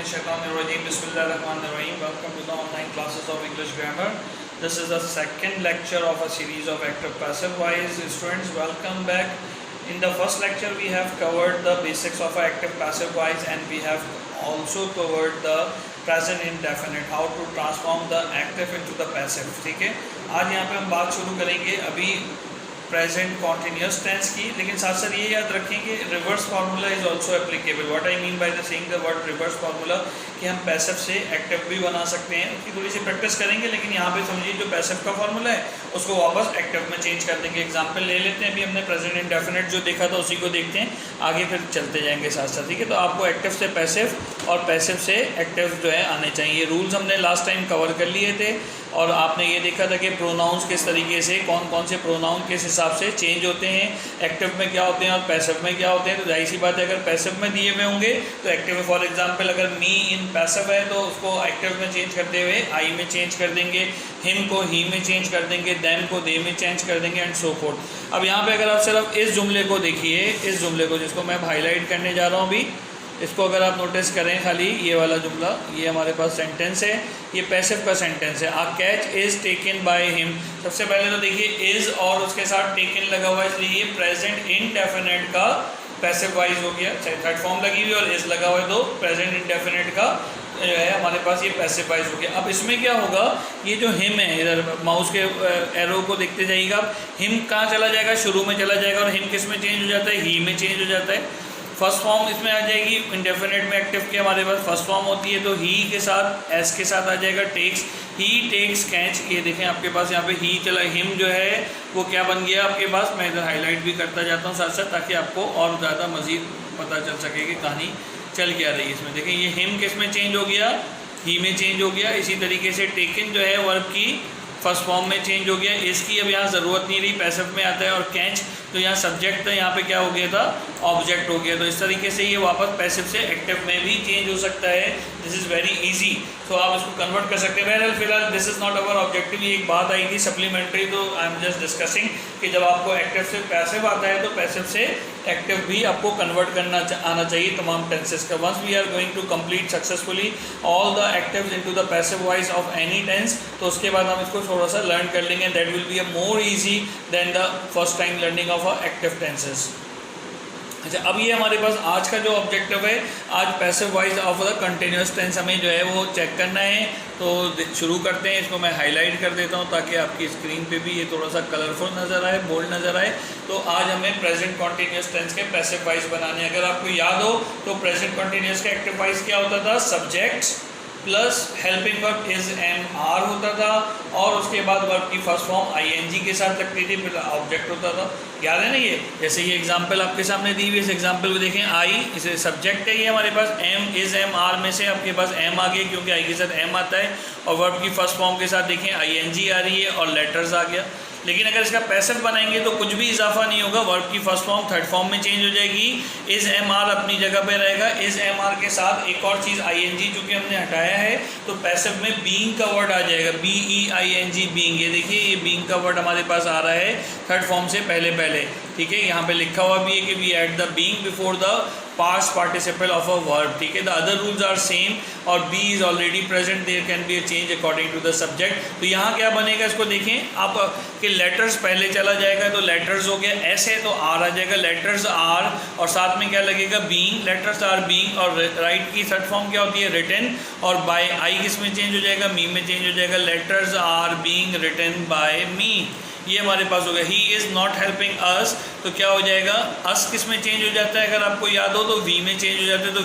Bismillahirrahmanirrahim. Bismillahirrahmanirrahim. Welcome to the online classes of English grammar. This is the second lecture of a series of active passive voice. Students, welcome back. In the first lecture we have covered the basics of active passive voice and we have also covered the present indefinite, how to transform the active into the passive. ठीक है, आज यहाँ पे हम बात शुरू करेंगे अभी प्रेजेंट कॉन्टिन्यूस टेंस की, लेकिन साथ साथ ये याद रखें कि reverse formula is also applicable. What I mean by the saying the word reverse formula, कि हम पैसिव से एक्टिव भी बना सकते हैं. उसकी थोड़ी सी प्रैक्टिस करेंगे, लेकिन यहाँ पे समझिए जो पैसिव का फार्मूला है उसको वापस एक्टिव में चेंज कर देंगे. एग्जाम्पल ले लेते हैं. अभी हमने प्रेजेंट इंडेफिनिट जो देखा था उसी को देखते हैं, आगे फिर चलते जाएंगे साथ साथ. ठीक है, तो आपको एक्टिव से पैसिव और पैसिव से एक्टिव जो है आने चाहिए. रूल्स हमने लास्ट टाइम कवर कर लिए थे और आपने ये देखा था कि प्रोनाउंस किस तरीके से, कौन कौन से प्रोनाउन किस हिसाब से चेंज होते हैं, एक्टिव में क्या होते हैं और पैसिव में क्या होते हैं. तो जाहिर सी बात है अगर पैसिव में दिए हुए होंगे तो एक्टिव में, फॉर एग्जांपल अगर मी इन पैसिव है तो उसको एक्टिव में चेंज करते हुए आई में चेंज कर देंगे, हिम को ही में चेंज कर देंगे, देम को दे में चेंज कर देंगे एंड सो फोर्थ. अब यहाँ पे अगर आप सिर्फ इस जुमले को देखिए, इस जुमले को जिसको मैं हाईलाइट करने जा रहा हूँ अभी, इसको अगर आप नोटिस करें, खाली ये वाला जुमला, ये हमारे पास सेंटेंस है, ये पैसिव का सेंटेंस है. A catch is taken by him. सबसे पहले तो देखिए इज़ और उसके साथ टेकन लगा हुआ है, इसलिए ये प्रेजेंट इनडेफिनिट का पैसिव वॉइस हो गया. थर्ड फॉर्म लगी हुई और इज़ लगा हुआ है तो प्रेजेंट इनडेफिनिट का जो है हमारे पास ये पैसिव वॉइस हो गया. अब इसमें क्या होगा, ये जो हिम है, इधर माउस के एरो को देखते जाइएगा, हिम कहाँ चला जाएगा, शुरू में चला जाएगा और हिम किस में चेंज हो जाता है, ही में चेंज हो जाता है. फर्स्ट फॉर्म इसमें आ जाएगी. इंडेफिनिट में एक्टिव के हमारे पास फर्स्ट फॉर्म होती है तो ही के साथ एस के साथ आ जाएगा टेक्स. ही टेक्स कैच, ये देखें आपके पास यहाँ पे ही चला, हिम जो है वो क्या बन गया आपके पास. मैं इधर हाईलाइट भी करता जाता हूँ साथ साथ ताकि आपको और ज़्यादा मज़ीद पता चल सके कि कहानी चल क्या रही है इसमें. देखें ये हिम किस में चेंज हो गया, ही में चेंज हो गया. इसी तरीके से टेकन जो है वर्ब की फर्स्ट फॉर्म में चेंज हो गया. इसकी अब यहाँ ज़रूरत नहीं रही, पैसिव में आता है. और कैच तो यहाँ सब्जेक्ट था, यहाँ पे क्या हो गया था, ऑब्जेक्ट हो गया. तो इस तरीके से ये वापस पैसिव से एक्टिव में भी चेंज हो सकता है. दिस इज़ वेरी इजी, तो आप इसको कन्वर्ट कर सकते हैं. बहरहाल फिलहाल this is not our objective. ये एक बात आई थी सप्लीमेंट्री, तो आई एम जस्ट डिस्कसिंग कि जब आपको एक्टिव से पैसिव आता है तो पैसिव से एक्टिव भी आपको कन्वर्ट करना आना चाहिए तमाम टेंसेस का. Once we are going to complete successfully all the actives into the passive voice of any tense, तो उसके बाद हम इसको थोड़ा सा लर्न कर लेंगे. That will be a more easy than the first time learning of a active tenses. अच्छा, अब ये हमारे पास आज का जो ऑब्जेक्टिव है, आज passive voice of the continuous tense हमें जो है वो चेक करना है. तो शुरू करते हैं. इसको मैं हाईलाइट कर देता हूँ ताकि आपकी स्क्रीन पे भी ये थोड़ा सा कलरफुल नज़र आए, बोल्ड नज़र आए. तो आज हमें प्रेजेंट कॉन्टिन्यूस टेंस के पैसिव वॉइस बनाने हैं. अगर आपको याद हो तो प्रेजेंट कॉन्टिन्यूस का एक्टिव वॉइस क्या होता था, subject plus helping verb is am are होता था और उसके बाद वर्ब की फर्स्ट फॉर्म आईएनजी के साथ लगती थी, फिर ऑब्जेक्ट होता था. याद है ना ये, जैसे ये एग्जांपल आपके सामने दी हुई, इस एग्जांपल को देखें. आई इसे सब्जेक्ट है, ये हमारे पास एम इज एम आर में से आपके पास एम आ गया क्योंकि आई के साथ एम आता है, और वर्ब की फर्स्ट फॉर्म के साथ देखें आईएनजी आ रही है और लेटर्स आ गया. लेकिन अगर इसका पैसिव बनाएंगे तो कुछ भी इजाफा नहीं होगा. वर्ब की फर्स्ट फॉर्म थर्ड फॉर्म में चेंज हो जाएगी, इज एम आर अपनी जगह पे रहेगा. इज एम आर के साथ एक और चीज़ आईएनजी चूँकि हमने हटाया है तो पैसिव में बीइंग का वर्ड आ जाएगा, BEING बीइंग. ये देखिए ये बीइंग का वर्ड हमारे पास आ रहा है थर्ड फॉर्म से पहले. ठीक है, यहाँ पे लिखा हुआ भी है कि we add the being before the past participle of a verb. ठीक है, the other rules are same और be is already present, there can be a change according to the subject. तो यहाँ क्या बनेगा, इसको देखें आप कि लेटर्स पहले चला जाएगा तो लेटर्स हो गया, एस है तो आर आ जाएगा, लेटर्स आर और साथ में क्या लगेगा, बीइंग. लेटर्स आर बीइंग और राइट की थर्ड फॉर्म क्या होती है, रिटन, और बाय आई किस में चेंज हो जाएगा, मी में चेंज हो जाएगा. Letters are being written by me, ये हमारे पास होगा. He is not helping us, तो क्या हो जाएगा, अस किस में चेंज हो जाता है, अगर आपको याद हो तो वी में चेंज हो जाता है. तो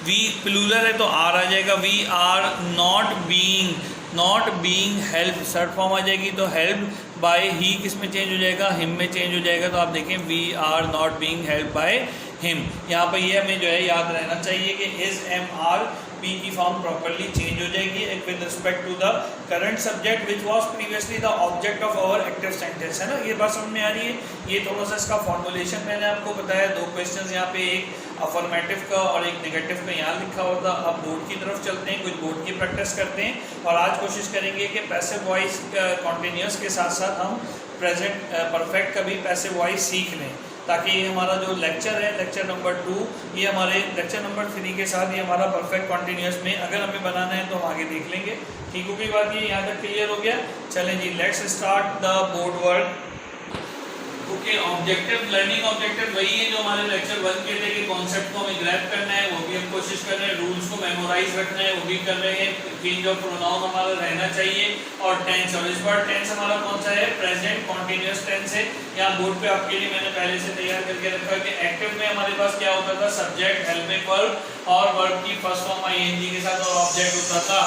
वी प्लूरल है तो आर आ जाएगा. We are not being help, third form आ जाएगी तो हेल्प बाय. ही किस में चेंज हो जाएगा, हिम में चेंज हो जाएगा. तो आप देखें we are not being help by him. यहाँ पर ये हमें जो है याद रहना चाहिए कि इज एम आर बी की फॉर्म प्रॉपर्ली चेंज हो जाएगी with respect to the current subject which was previously the object of our active sentence. है ना, ये बात समझ में आ रही है. ये थोड़ा सा इसका फॉर्मुलेशन मैंने आपको बताया. दो क्वेश्चंस यहाँ पे, एक अफर्मेटिव का और एक नेगेटिव का यहाँ लिखा हुआ था. अब बोर्ड की तरफ चलते हैं, कुछ बोर्ड की प्रैक्टिस करते हैं और आज कोशिश करेंगे कि पैसिव वॉइस कॉन्टिन्यूस के साथ साथ हम प्रेजेंट परफेक्ट का भी पैसिव वॉइस सीख लें. ताकि ये हमारा जो लेक्चर है लेक्चर नंबर 2 ये हमारे लेक्चर नंबर 3 के साथ ये हमारा परफेक्ट कॉन्टिन्यूस में अगर हमें बनाना है तो हम आगे देख लेंगे। ठीक हो गई बात, ये यहाँ तक क्लियर हो गया। चलें जी, let's start the board work. Okay, objective learning objective वही है जो हमारे लेक्चर 1 के थे कि कॉन्सेप्ट को हमें ग्रैब करना है, वो भी हम कोशिश कर रहे हैं। रूल्स को मेमोराइज रखना है, वो भी कर रहे हैं। चेंज ऑफ प्रोनाउन हमारा रहना चाहिए और टेंस। और इस बार टेंस हमारा कौन सा है? प्रेजेंट कॉन्टिन्यूअस टेंस है। यहाँ बोर्ड पे आपके लिए मैंने पहले से तैयार करके रखा है कि एक्टिव में हमारे पास क्या होता था? सब्जेक्ट, हेल्पिंग वर्ब और वर्ब की फर्स्ट फॉर्म आईएनजी के साथ और ऑब्जेक्ट होता था।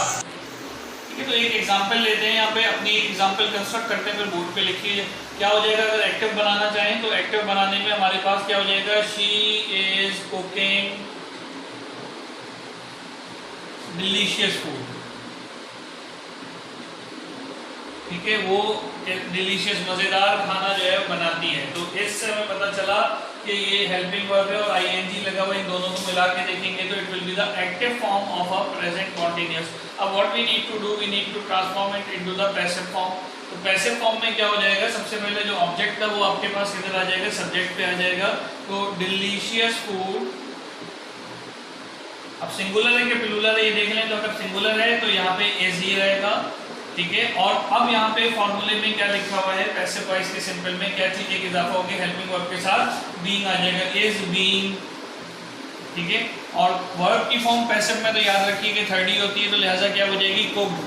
ठीक है, तो एक एग्जांपल लेते हैं, यहाँ पे अपनी एग्जांपल कंस्ट्रक्ट करते हैं, फिर बोर्ड पे लिखिए क्या हो जाएगा। अगर एक्टिव बनाना चाहें तो एक्टिव बनाने में हमारे पास क्या हो जाएगा? She is cooking delicious food. ठीक है, वो डिलीशियस मजेदार खाना जो है बनाती है। तो इससे हमें पता चला कि ये हेल्पिंग वर्ब है और आईएनजी लगा हुआ, इन दोनों को मिला के देखेंगे तो it will be the active form of a present continuous. अब what we need to do, we need to transform it into the passive form. तो पैसिव फॉर्म में क्या हो जाएगा? सबसे पहले जो ऑब्जेक्ट था वो आपके पास किधर आ जाएगा? सब्जेक्ट पे आ जाएगा। तो डिलीशियस फूड, अब सिंगुलर है कि प्लूरल है ये देख लें। तो अगर सिंगुलर है तो यहाँ पे इज ही रहेगा। ठीक है, और अब यहाँ पे फॉर्मूले में क्या लिखा हुआ है? पैसिव वॉइस के सिंपल में क्या चीज एक इजाफा होकर हेल्पिंग वर्ब के साथ बीइंग आ जाएगा, इज बीइंग। ठीक है, और वर्ब की फॉर्म पैसिव में तो याद रखिए कि थर्ड ही होती है, तो लिहाजा क्या हो जाएगी? Cooked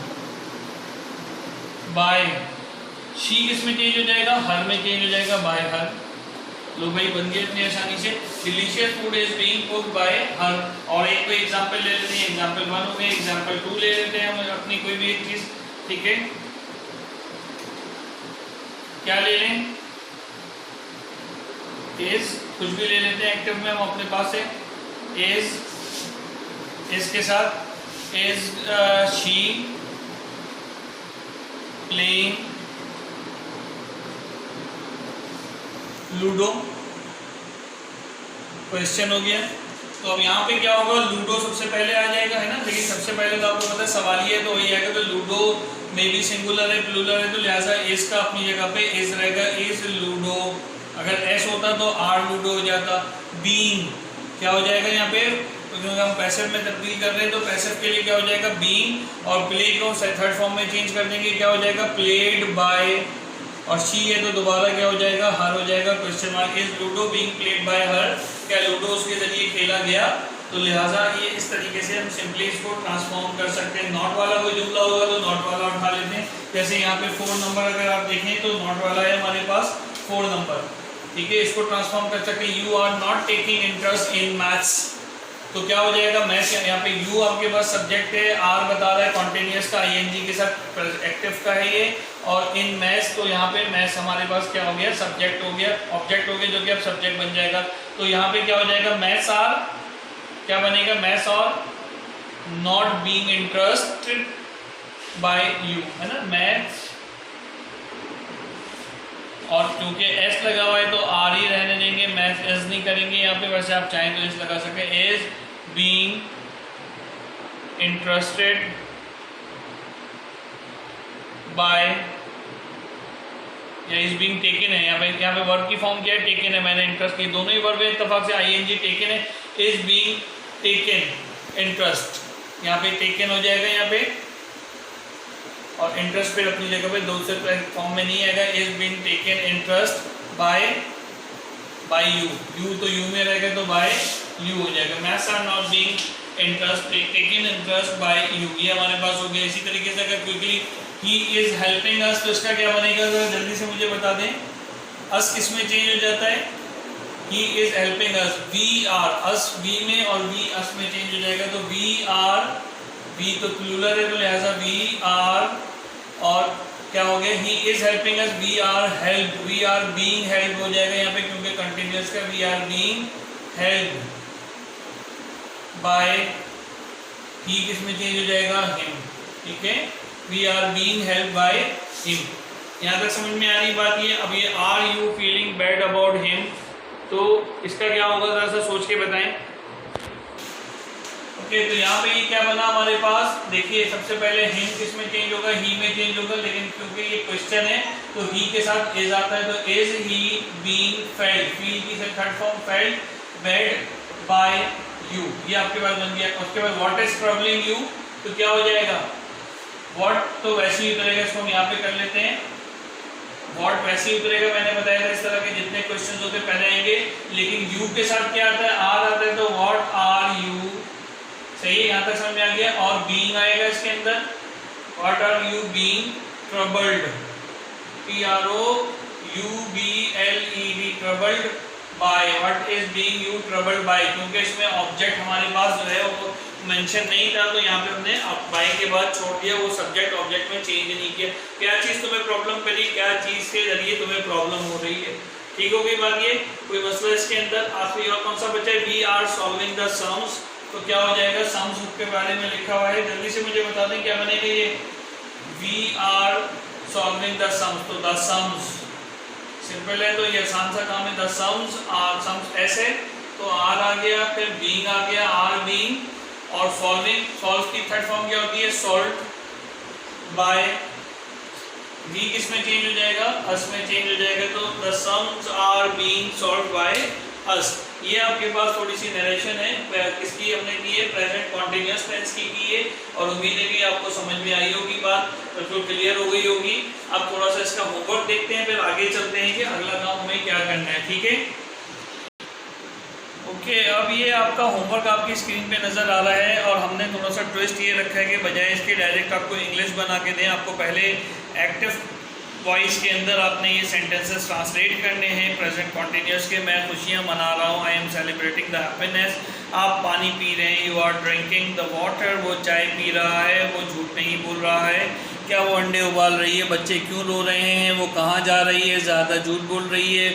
bye. शी किसमें चेंज हो जाएगा? हर में चेंज हो जाएगा, बाय हर। लो भाई, बन गया इतनी आसानी से। Delicious food is being cooked bye हर। और एक कोई एग्जांपल ले लेते हैं, एग्जांपल 1 हो गया, एग्जांपल 2 ले लेते हैं हम अपनी कोई भी एक चीज। ठीक है, क्या ले लें? इज, कुछ भी ले लेते हैं एक्टिव में हम अपने पास है। इज के साथ is she playing ludo, question हो गया। तो अब यहाँ पे क्या होगा? लूडो सबसे पहले आ जाएगा, है ना। लेकिन सबसे पहले तो आपको पता है सवाल ये है, तो वही आएगा। तो लूडो में भी सिंगुलर है, प्लूरल है, तो लिहाजा इस का अपनी जगह पे इज रहेगा, इज लूडो। अगर एस होता तो आर लूडो हो जाता। बीइंग क्या हो जाएगा यहाँ पे? तो क्योंकि हम पैसिव में तब्दील कर रहे हैं तो पैसिव के लिए क्या हो जाएगा? बीइंग। और प्ले को थर्ड फॉर्म में चेंज कर देंगे, क्या हो जाएगा? Played by. और शी है तो दोबारा क्या हो जाएगा? हर हो जाएगा, question mark. Is ludo being played by हर, क्या लूडो उसके जरिए खेला गया? तो लिहाजा ये इस तरीके से हम सिंपली इसको ट्रांसफॉर्म कर सकते हैं। नॉट वाला कोई जुमला होगा तो नॉट वाला उठा लेते हैं। जैसे यहाँ पे 4 नंबर अगर आप देखें तो नॉट वाला है हमारे पास 4 नंबर। ठीक है, इसको ट्रांसफॉर्म कर सकते हैं। You are not taking interest in maths, तो क्या हो जाएगा? मैथ्स, यहाँ पे यू आपके पास सब्जेक्ट है, आर बता रहा है कॉन्टिन्यूअस का, आईएनजी के साथ एक्टिव का है ये। और इन मैथ्स, तो यहाँ पे मैथ्स हमारे पास क्या हो गया? सब्जेक्ट हो गया, ऑब्जेक्ट हो गया, जो कि अब सब्जेक्ट बन जाएगा। तो यहाँ पे क्या हो जाएगा? मैथ्स आर क्या बनेगा? मैथ्स और not being interested bye you, है ना। मैथ्स, और क्योंकि एस लगा हुआ है तो आर ही रहने देंगे, मैथ्स एस नहीं करेंगे यहाँ पे। वैसे आप चाहें तो एस लगा सकते हैं। इज बीइंग इंटरेस्टेड बाय, या इज बीइंग टेकन है यहाँ पे वर्ब की फॉर्म क्या है? टेकन है। मैंने इंटरेस्ट की, दोनों ही वर्ब है इत्तेफाक से, आईएनजी टेकन है। इज बीइंग टेकन इंटरेस्ट, यहाँ पे टेकन हो जाएगा यहाँ पे, और इंटरेस्ट पे अपनी जगह पे दूसरे फॉर्म में नहीं आएगा। Is being taken interest by you, you तो यू में रहेगा तो बाय यू हो जाएगा। Maths are not being interest taken interest by you, ये हमारे पास हो गया। इसी तरीके से अगर क्विकली ही इज हेल्पिंग अस, तो इसका क्या बनेगा? जल्दी से मुझे बता दें। अस किस में चेंज हो जाता है? He is helping us, we are, us we में और वी अस में चेंज हो जाएगा। तो वी आर, वी तो प्लूरल है तो लिहाजा वी आर, और क्या हो गया? He is helping us, we are help, we are being help हो जाएगा यहाँ पे, क्योंकि कंटिन्यूअस का we are being help by. He किस में चेंज हो जाएगा? हिम। ठीक है, we are being help by him. यहाँ तक समझ में आ रही बात ये। अब ये are you feeling bad about him, तो इसका क्या होगा? जरा सा सोच के बताएं। ओके, तो यहाँ पे ये क्या बना हमारे पास, देखिए सबसे पहले हिम किस में चेंज होगा, ही में चेंज होगा, लेकिन क्योंकि ये क्वेश्चन है तो ही के साथ इज आता है, तो is he being failed, feel की third form felled bed by you, ये आपके पास बन गया। उसके बाद व्हाट इज ट्रबलिंग यू, तो क्या हो जाएगा व्हाट, तो वैसे ही उतरेगा, इसको हम यहाँ पे कर लेते हैं, व्हाट वैसे ही उतरेगा, मैंने बताया था इस तरह के जितने क्वेश्चन होते पहले आएंगे, लेकिन यू के साथ क्या आता है, आर आता है, तो व्हाट आर यू, सही है, यहाँ तक समझ में आ गया। और बीइंग आएगा इसके अंदर, what are you being troubled, TROUBLED troubled by, what is being you troubled by, क्योंकि इसमें ऑब्जेक्ट हमारे पास जो है वो मेंशन नहीं था, तो यहाँ पे हमने बाय के बाद छोड़ दिया, वो सब्जेक्ट ऑब्जेक्ट में चेंज नहीं किया। क्या चीज़ तुम्हें प्रॉब्लम करी, क्या चीज़ के जरिए तुम्हें प्रॉब्लम हो रही है, ठीक हो गई बात, ये कोई मसला इसके अंदर। आखिरी और कौन सा बचा है, we are solving the sums, तो क्या हो जाएगा, सम्स के बारे में लिखा हुआ है, जल्दी से मुझे बता दें क्या बनेगा ये, we are solving the sums, तो द सम्स सिंपल है, तो ये आसान सा काम है, द सम्स आर, सम्स ऐसे, तो आर आ गया, फिर बीइंग आ गया, आर बीइंग, और सॉल्विंग, सॉल्व की थर्ड फॉर्म क्या होती है, सॉल्व बाय, वी किस में चेंज हो जाएगा, अस में चेंज हो जाएगा, तो the sums are being solve by us. ये आपके पास थोड़ी सी नरेशन है, किसकी हमने की है, प्रेजेंट कॉन्टिन्यूअस टेंस की है, और उम्मीद है कि आपको समझ में आई होगी, बात बिल्कुल क्लियर हो गई होगी। अब थोड़ा सा इसका होमवर्क देखते हैं, फिर आगे चलते हैं कि अगला काम हमें क्या करना है, ठीक है। ओके, अब ये आपका होमवर्क आपकी स्क्रीन पे नज़र आ रहा है, और हमने थोड़ा सा ट्विस्ट ये रखा है कि बजाय इसके डायरेक्ट आपको इंग्लिश बना के दें, आपको पहले एक्टिव वॉइस के अंदर आपने ये सेंटेंसेस ट्रांसलेट करने हैं प्रेजेंट कॉन्टिन्यूअस के। मैं खुशियाँ मना रहा हूँ, I am celebrating the happiness, आप पानी पी रहे हैं, you are drinking the water, वो चाय पी रहा है, वो झूठ नहीं बोल रहा है, क्या वो अंडे उबाल रही है, बच्चे क्यों रो रहे हैं, वो कहाँ जा रही है, ज़्यादा झूठ बोल रही है,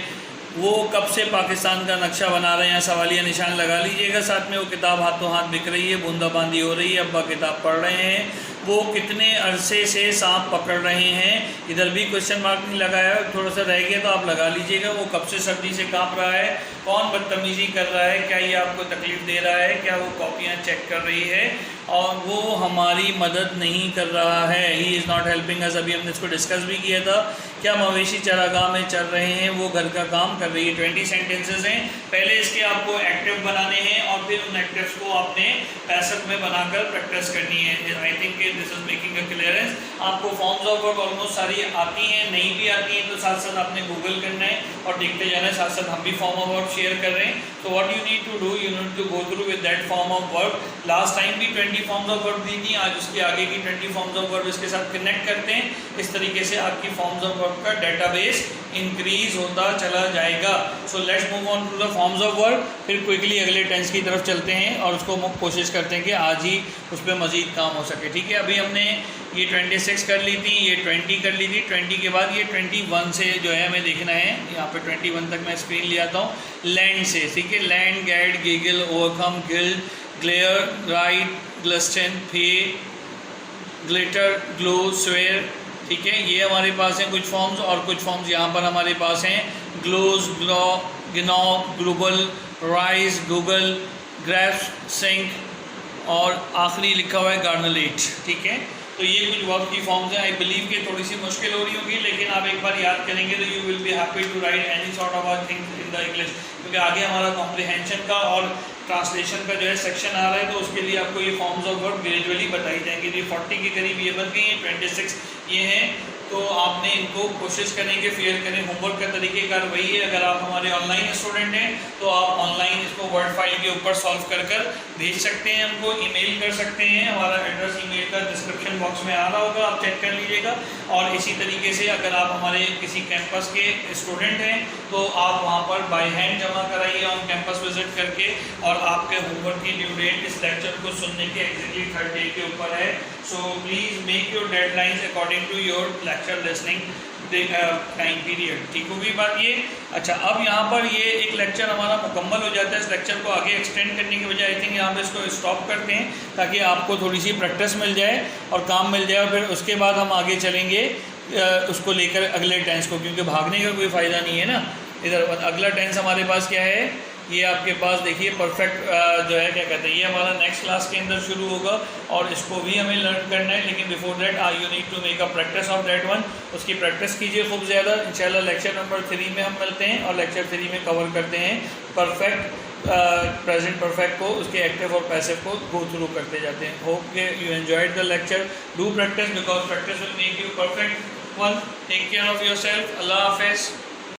वो कब से पाकिस्तान का नक्शा बना रहे हैं, सवालिया निशान लगा लीजिएगा साथ में, वो किताब हाथों हाथ बिक रही है, बूंदाबांदी हो रही है, अब्बा किताब पढ़ रहे हैं, वो कितने अरसे से सांप पकड़ रहे हैं, इधर भी क्वेश्चन मार्क नहीं लगाया, थोड़ा सा रह गया तो आप लगा लीजिएगा, वो कब से सर्दी से काँप रहा है, कौन बदतमीज़ी कर रहा है, क्या ये आपको तकलीफ़ दे रहा है, क्या वो कॉपियाँ चेक कर रही है, और वो हमारी मदद नहीं कर रहा है, ही इज़ नॉट हेल्पिंग अस, अभी हमने इसको डिस्कस भी किया था, क्या मवेशी चरागाह में चल रहे हैं, वो घर का काम कर रही है। 20 सेंटेंसेस हैं, पहले इसके आपको एक्टिव बनाने हैं, और फिर उन एक्टिव्स को आपने पैसिव में बनाकर प्रैक्टिस करनी है। I think this is making a clearance. आपको फॉर्म्स ऑफ वर्ब ऑलमोस्ट सारी आती हैं, नहीं भी आती हैं तो साथ साथ आपने गूगल करना है और देखते जाना है, साथ साथ हम भी फॉर्म ऑफ वर्ब शेयर कर रहे हैं। तो what you need to do, you need to go through with that form of verb. Last time भी 20 फॉर्म्स ऑफ वर्ब दी थी, आज उसके आगे की 20 फॉर्म्स ऑफ वर्ब इसके साथ कनेक्ट करते हैं। इस तरीके से आपकी फॉर्म्स ऑफ वर्ब का डेटाबेस इंक्रीज होता चला जाएगा। So let's move on to the forms of verb. फिर क्विकली अगले टेंस की तरफ चलते हैं और उसको कोशिश करते हैं कि आज ही उस पर मज़ीद काम हो सके। ठीक है, अभी हमने ये 26 कर ली थी, ये 20 कर ली थी। 20 के बाद ये 21 से जो है हमें देखना है, यहाँ पे 21 तक मैं स्क्रीन ले आता हूँ। लैंड से, ठीक है, land, gad, giggle, overcome, gild, glare, right, glisten, फे, ग्लिटर, ग्लो, स्वेयर। ठीक है, ये हमारे पास हैं कुछ फॉर्म्स, और कुछ फॉर्म्स यहाँ पर हमारे पास हैं। ग्लोज, ग्लो, गिनो, ग्लोबल, राइज, गूगल, ग्रैफ्स, सिंक, और आखिरी लिखा हुआ है गार्नलेट। ठीक है, तो ये कुछ वर्ब की फॉर्म्स हैं। आई बिलीव कि थोड़ी सी मुश्किल हो रही होगी, लेकिन आप एक बार याद करेंगे तो you will be happy to write any sort of things in the English, क्योंकि आगे हमारा कॉम्प्रिहेंशन का और ट्रांसलेशन का जो है सेक्शन आ रहा है, तो उसके लिए आपको ये फॉर्म्स ऑफ वर्ब ग्रेजुअली बताई जाएंगी। ये 40 के करीब ये बन गई हैं, 26 ये हैं, तो आपने इनको कोशिश करें कि फेयर करें। होमवर्क का तरीक़ेकार वही है। अगर आप हमारे ऑनलाइन स्टूडेंट हैं तो आप ऑनलाइन इसको वर्ड फाइल के ऊपर सॉल्व कर भेज सकते हैं, हमको ईमेल कर सकते हैं। हमारा एड्रेस ईमेल का डिस्क्रिप्शन बॉक्स में आ रहा होगा, आप चेक कर लीजिएगा। और इसी तरीके से अगर आप हमारे किसी कैंपस के स्टूडेंट हैं तो आप वहाँ पर बाय हैंड जमा कराइए ऑन कैंपस विजिट करके, और आपके होमवर्क की ड्यू डेट इस लेक्चर को सुनने के एग्जैक्टली 3rd डे के ऊपर है। So please make your deadlines according to your lecture listening time period. ठीक होगी बात ये। अच्छा, अब यहाँ पर ये एक लेक्चर हमारा मुकम्मल हो जाता है। इस लेक्चर को आगे एक्सटेंड करने के बजाय आई थिंक यहाँ पे इसको स्टॉप करते हैं, ताकि आपको थोड़ी सी प्रैक्टिस मिल जाए और काम मिल जाए, और फिर उसके बाद हम आगे चलेंगे उसको लेकर अगले टेंस को, क्योंकि भागने का कोई फ़ायदा नहीं है ना। इधर अगला टेंस हमारे पास क्या है, ये आपके पास देखिए परफेक्ट जो है क्या कहते हैं, ये हमारा नेक्स्ट क्लास के अंदर शुरू होगा और इसको भी हमें लर्न करना है। लेकिन before that you need to make a practice of that one. उसकी प्रैक्टिस कीजिए खूब ज़्यादा। इंशाल्लाह लेक्चर नंबर 3 में हम मिलते हैं और लेक्चर 3 में कवर करते हैं परफेक्ट प्रेजेंट परफेक्ट को, उसके एक्टिव और पैसिव को गो थ्रू करते जाते हैं। होप के you enjoyed the lecture. Do practice because practice will make you perfect one. Take care of yourself. अल्लाह हाफिज़।